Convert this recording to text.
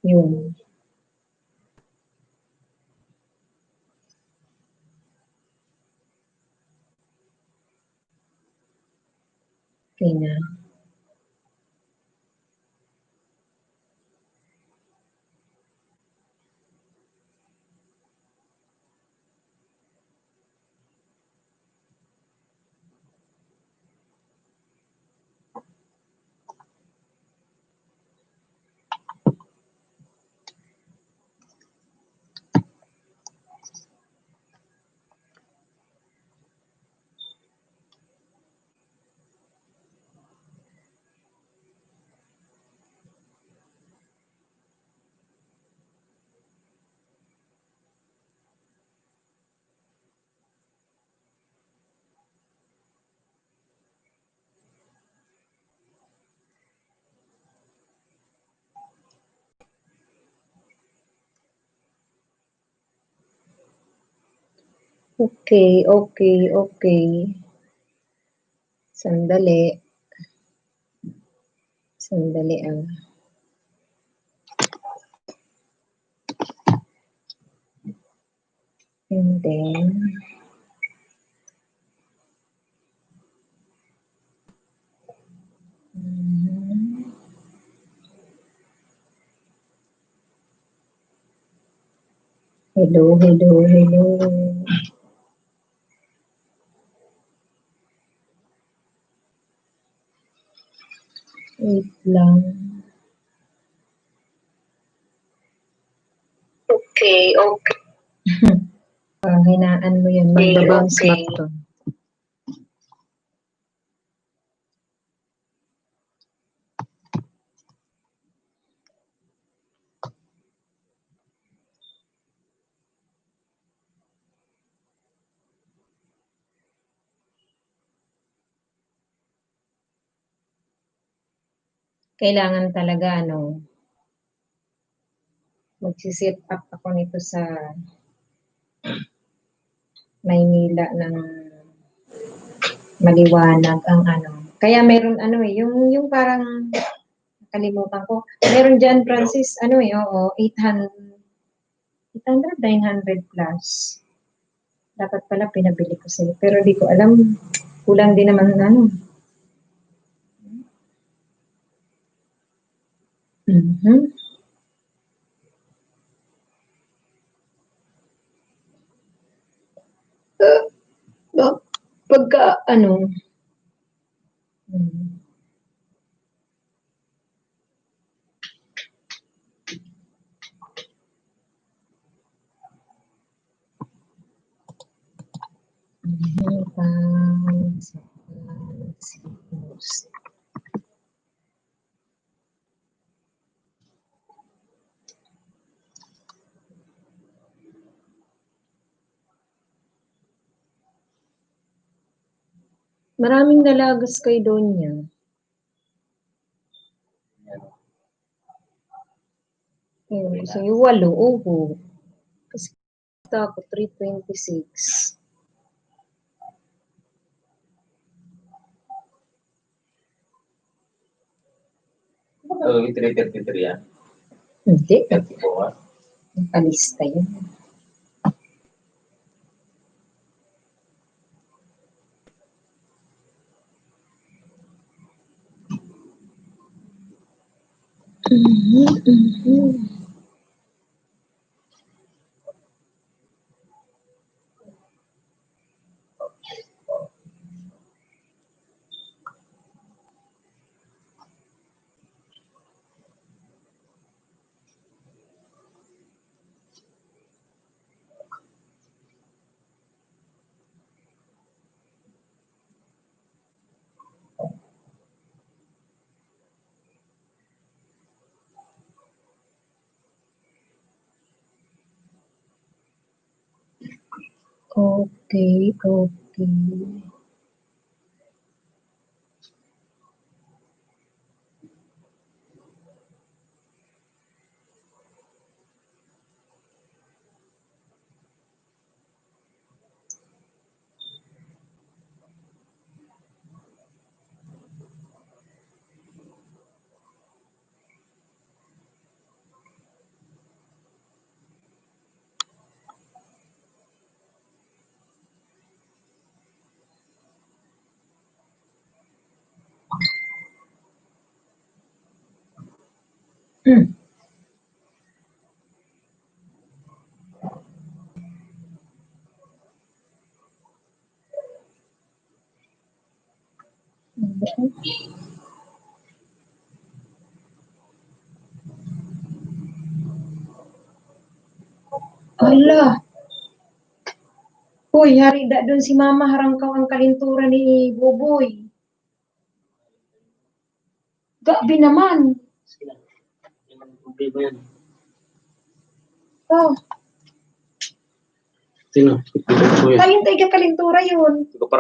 Yun. Okay na. Okay. Sandali. And then, hello. Wait lang. Okay. Hinaan mo yun. Mag-bounce back to. Kailangan talaga, magsiset up ako nito sa Maynila ng maliwanag ang Kaya meron yung parang kalimutan ko. Meron dyan, Francis, 800, 900 plus. Dapat pala pinabili ko sila. Pero di ko alam, kulang din naman Pagka, maraming nalagas kay Donya. So, yung 8, kasi ako 326. So, 333 yan? Hindi. 34? Palista yun. Okay. Hmm. Ala. Hoy, harida doon si Mama, harangkaw ang kalintura ni Boboy. Gabi naman. Sila. Yung problema yan. Oh, Sino? tayong tayo kalintura yun. Hindi ko pa